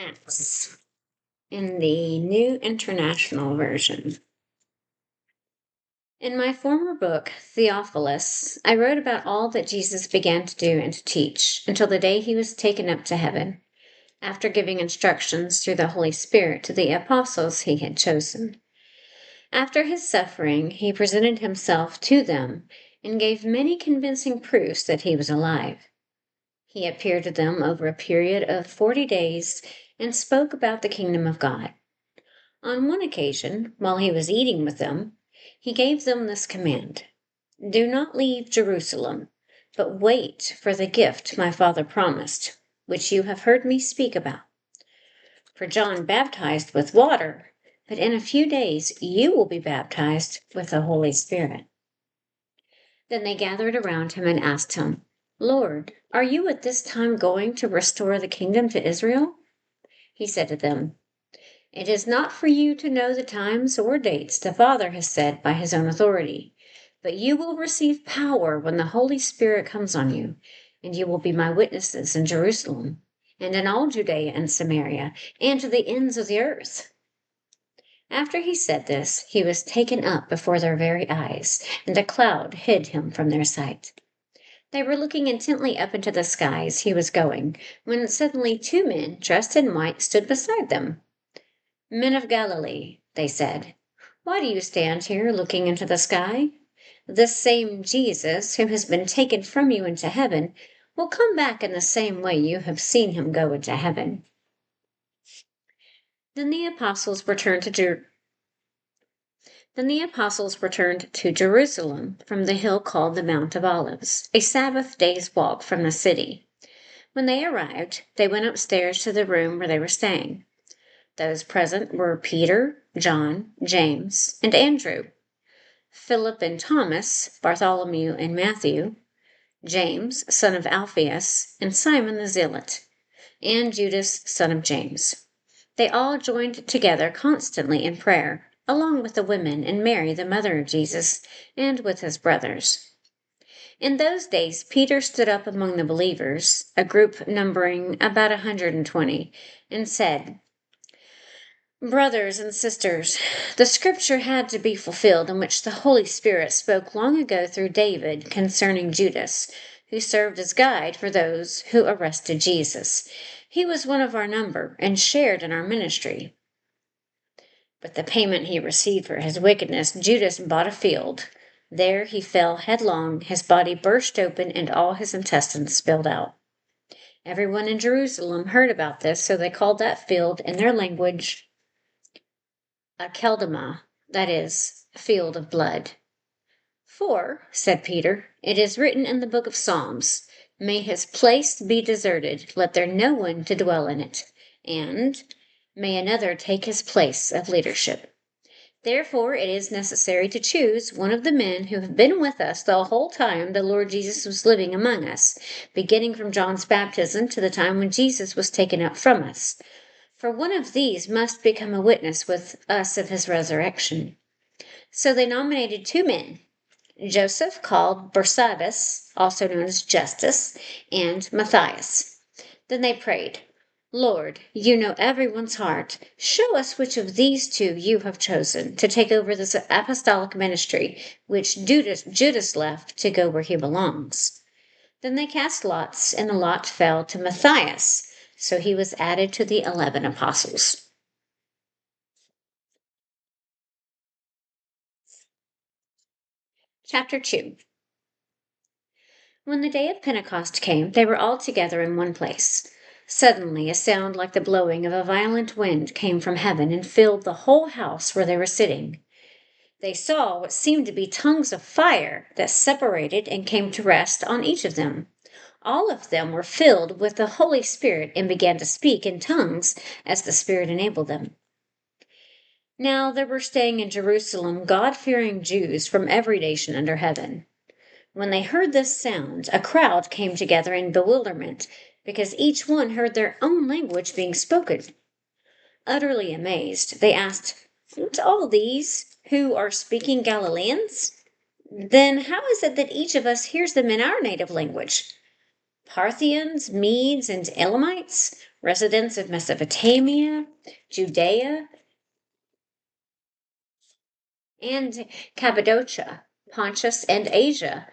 ACTS in the New International Version. In my former book, Theophilus, I wrote about all that Jesus began to do and to teach until the day he was taken up to heaven, after giving instructions through the Holy Spirit to the apostles he had chosen. After his suffering, he presented himself to them and gave many convincing proofs that he was alive. He appeared to them over a period of 40 days and spoke about the kingdom of God. On one occasion, while he was eating with them, he gave them this command: "Do not leave Jerusalem, but wait for the gift my Father promised, which you have heard me speak about. For John baptized with water, but in a few days you will be baptized with the Holy Spirit." Then they gathered around him and asked him, "Lord, are you at this time going to restore the kingdom to Israel?" He said to them, "It is not for you to know the times or dates the Father has said by his own authority, but you will receive power when the Holy Spirit comes on you, and you will be my witnesses in Jerusalem, and in all Judea and Samaria, and to the ends of the earth." After he said this, he was taken up before their very eyes, and a cloud hid him from their sight. They were looking intently up into the sky as he was going, when suddenly 2 men dressed in white stood beside them. "Men of Galilee," they said, "why do you stand here looking into the sky? This same Jesus, who has been taken from you into heaven, will come back in the same way you have seen him go into heaven." Then the apostles returned to Jerusalem from the hill called the Mount of Olives, a Sabbath day's walk from the city. When they arrived, they went upstairs to the room where they were staying. Those present were Peter, John, James, and Andrew, Philip and Thomas, Bartholomew and Matthew, James, son of Alphaeus, and Simon the Zealot, and Judas, son of James. They all joined together constantly in prayer, along with the women and Mary, the mother of Jesus, and with his brothers. In those days, Peter stood up among the believers, a group numbering about 120, and said, "Brothers and sisters, the scripture had to be fulfilled in which the Holy Spirit spoke long ago through David concerning Judas, who served as guide for those who arrested Jesus. He was one of our number and shared in our ministry. But the payment he received for his wickedness, Judas bought a field. There he fell headlong, his body burst open, and all his intestines spilled out. Everyone in Jerusalem heard about this, so they called that field in their language Akeldama, that is, field of blood. For, said Peter, it is written in the book of Psalms, may his place be deserted, let there no one to dwell in it, and may another take his place of leadership. Therefore it is necessary to choose one of the men who have been with us the whole time the Lord Jesus was living among us, beginning from John's baptism to the time when Jesus was taken up from us. For one of these must become a witness with us of his resurrection." So they nominated 2 men, Joseph called Barsabbas, also known as Justus, and Matthias. Then they prayed, "Lord, you know everyone's heart. Show us which of these 2 you have chosen to take over this apostolic ministry, which Judas left to go where he belongs." Then they cast lots, and the lot fell to Matthias. So he was added to the 11 apostles. Chapter 2. When the day of Pentecost came, they were all together in one place. Suddenly a sound like the blowing of a violent wind came from heaven and filled the whole house where they were sitting. They saw what seemed to be tongues of fire that separated and came to rest on each of them. All of them were filled with the Holy Spirit and began to speak in tongues as the Spirit enabled them. Now there were staying in Jerusalem God-fearing Jews from every nation under heaven. When they heard this sound, a crowd came together in bewilderment, because each one heard their own language being spoken. Utterly amazed, they asked, "Aren't all these who are speaking Galileans? Then how is it that each of us hears them in our native language? Parthians, Medes, and Elamites, residents of Mesopotamia, Judea, and Cappadocia, Pontus and Asia,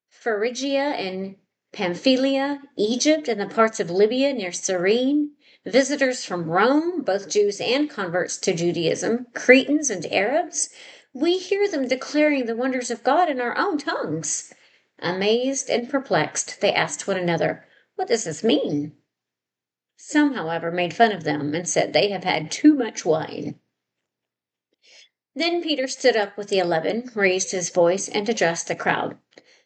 Phrygia and Pamphylia, Egypt and the parts of Libya near Cyrene, visitors from Rome, both Jews and converts to Judaism, Cretans and Arabs. We hear them declaring the wonders of God in our own tongues. Amazed and perplexed, they asked one another, "What does this mean?" Some, however, made fun of them and said they have had too much wine. Then Peter stood up with the 11, raised his voice, and addressed the crowd.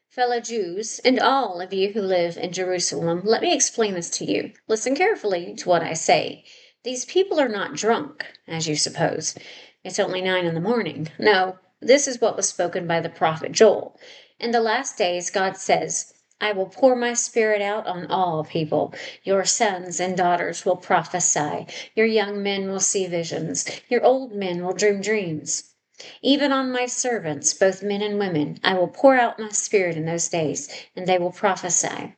"Fellow Jews, and all of you who live in Jerusalem, let me explain this to you. Listen carefully to what I say. These people are not drunk, as you suppose. It's only 9 in the morning. No, this is what was spoken by the prophet Joel. In the last days, God says, I will pour my spirit out on all people. Your sons and daughters will prophesy. Your young men will see visions. Your old men will dream dreams. Even on my servants, both men and women, I will pour out my spirit in those days, and they will prophesy.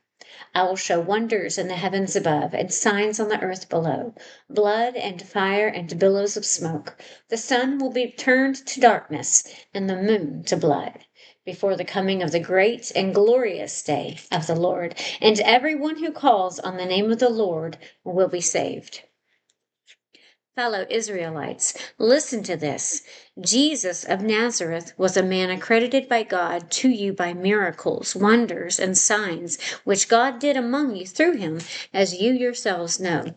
I will show wonders in the heavens above and signs on the earth below, blood and fire and billows of smoke. The sun will be turned to darkness and the moon to blood before the coming of the great and glorious day of the Lord, and everyone who calls on the name of the Lord will be saved. Fellow Israelites, listen to this. Jesus of Nazareth was a man accredited by God to you by miracles, wonders, and signs, which God did among you through him, as you yourselves know.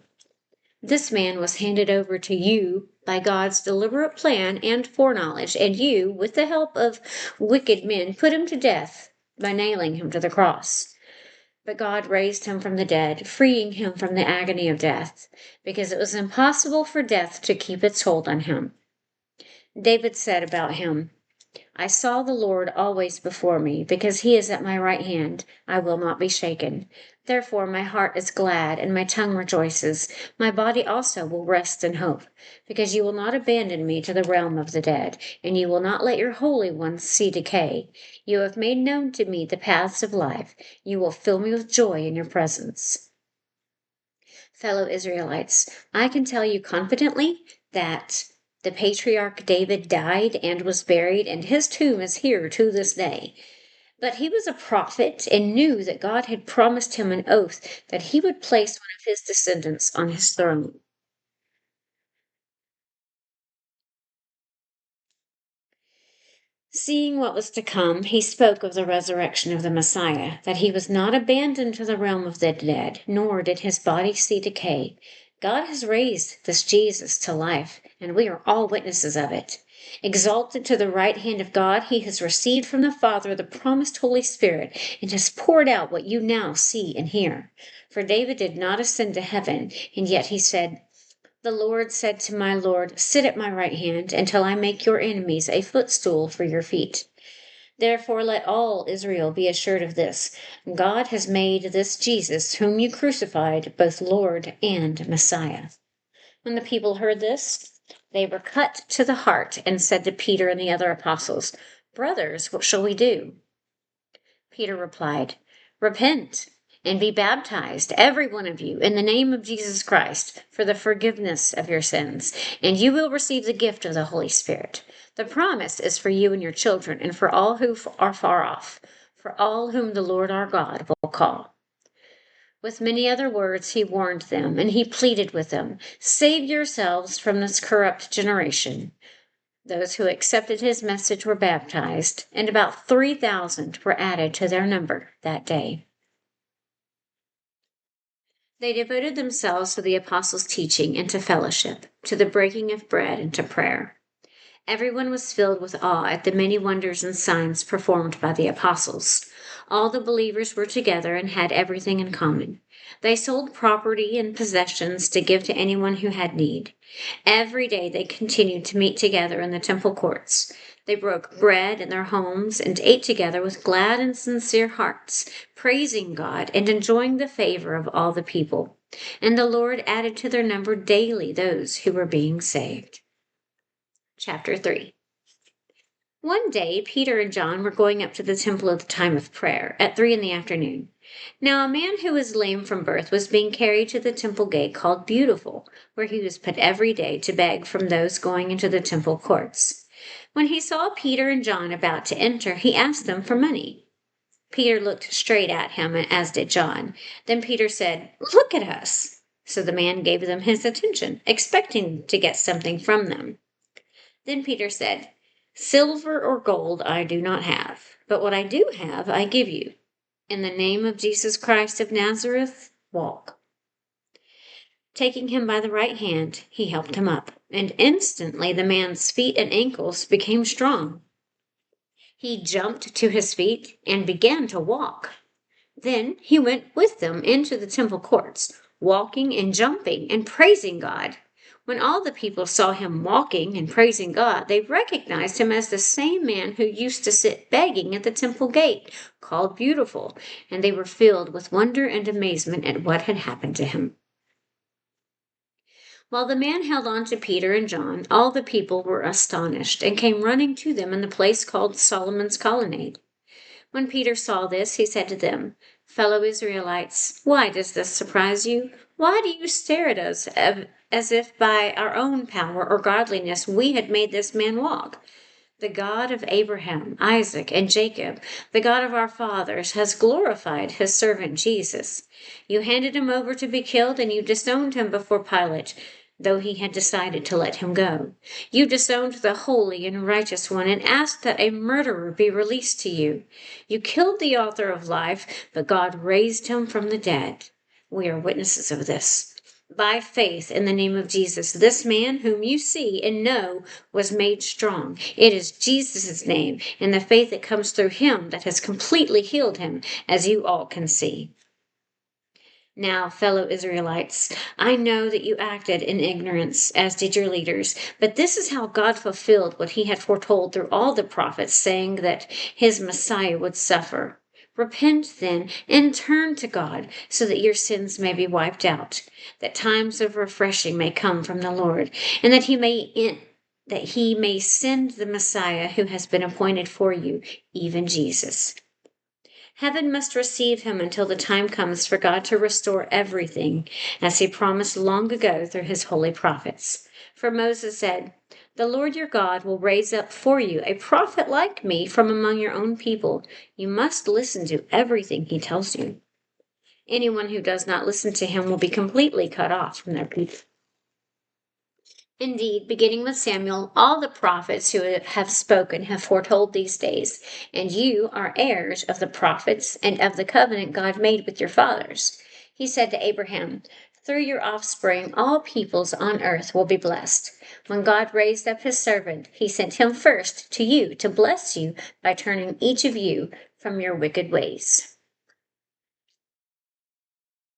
This man was handed over to you by God's deliberate plan and foreknowledge, and you, with the help of wicked men, put him to death by nailing him to the cross. But God raised him from the dead, freeing him from the agony of death, because it was impossible for death to keep its hold on him. David said about him, I saw the Lord always before me, because he is at my right hand, I will not be shaken. Therefore my heart is glad, and my tongue rejoices. My body also will rest in hope, because you will not abandon me to the realm of the dead, and you will not let your Holy One see decay. You have made known to me the paths of life. You will fill me with joy in your presence. Fellow Israelites, I can tell you confidently that the patriarch David died and was buried, and his tomb is here to this day. But he was a prophet and knew that God had promised him an oath that he would place one of his descendants on his throne. Seeing what was to come, he spoke of the resurrection of the Messiah, that he was not abandoned to the realm of the dead, nor did his body see decay. God has raised this Jesus to life, and we are all witnesses of it. Exalted to the right hand of God, he has received from the Father the promised Holy Spirit and has poured out what you now see and hear. For David did not ascend to heaven, and yet he said, the Lord said to my Lord, sit at my right hand until I make your enemies a footstool for your feet. Therefore let all Israel be assured of this. God has made this Jesus, whom you crucified, both Lord and Messiah. When the people heard this, they were cut to the heart and said to Peter and the other apostles, Brothers, what shall we do? Peter replied, Repent and be baptized, every one of you, in the name of Jesus Christ, for the forgiveness of your sins, and you will receive the gift of the Holy Spirit. The promise is for you and your children, and for all who are far off, for all whom the Lord our God will call. With many other words he warned them, and he pleaded with them, Save yourselves from this corrupt generation. Those who accepted his message were baptized, and about 3,000 were added to their number that day. They devoted themselves to the apostles' teaching and to fellowship, to the breaking of bread and to prayer. Everyone was filled with awe at the many wonders and signs performed by the apostles. All the believers were together and had everything in common. They sold property and possessions to give to anyone who had need. Every day they continued to meet together in the temple courts. They broke bread in their homes and ate together with glad and sincere hearts, praising God and enjoying the favor of all the people. And the Lord added to their number daily those who were being saved. Chapter 3. One day, Peter and John were going up to the temple at the time of prayer, at 3 in the afternoon. Now a man who was lame from birth was being carried to the temple gate called Beautiful, where he was put every day to beg from those going into the temple courts. When he saw Peter and John about to enter, he asked them for money. Peter looked straight at him, as did John. Then Peter said, "Look at us." So the man gave them his attention, expecting to get something from them. Then Peter said, "Silver or gold I do not have, but what I do have I give you. In the name of Jesus Christ of Nazareth, walk." Taking him by the right hand, he helped him up, and instantly the man's feet and ankles became strong. He jumped to his feet and began to walk. Then he went with them into the temple courts, walking and jumping and praising God. When all the people saw him walking and praising God, they recognized him as the same man who used to sit begging at the temple gate, called Beautiful, and they were filled with wonder and amazement at what had happened to him. While the man held on to Peter and John, all the people were astonished and came running to them in the place called Solomon's Colonnade. When Peter saw this, he said to them, "Fellow Israelites, why does this surprise you? Why do you stare at us as if by our own power or godliness we had made this man walk? The God of Abraham, Isaac, and Jacob, the God of our fathers, has glorified his servant Jesus. You handed him over to be killed, and you disowned him before Pilate, though he had decided to let him go. You disowned the holy and righteous one and asked that a murderer be released to you. You killed the author of life, but God raised him from the dead. We are witnesses of this. By faith in the name of Jesus, this man whom you see and know was made strong. It is Jesus' name and the faith that comes through him that has completely healed him, as you all can see. Now, fellow Israelites, I know that you acted in ignorance, as did your leaders, but this is how God fulfilled what he had foretold through all the prophets, saying that his Messiah would suffer. Repent then and turn to God so that your sins may be wiped out, that times of refreshing may come from the Lord, and that he may send the Messiah who has been appointed for you, even Jesus. Heaven must receive him until the time comes for God to restore everything, as he promised long ago through his holy prophets. For Moses said, "The Lord your God will raise up for you a prophet like me from among your own people. You must listen to everything he tells you. Anyone who does not listen to him will be completely cut off from their people." Indeed, beginning with Samuel, all the prophets who have spoken have foretold these days, and you are heirs of the prophets and of the covenant God made with your fathers. He said to Abraham, "Through your offspring, all peoples on earth will be blessed." When God raised up his servant, he sent him first to you to bless you by turning each of you from your wicked ways.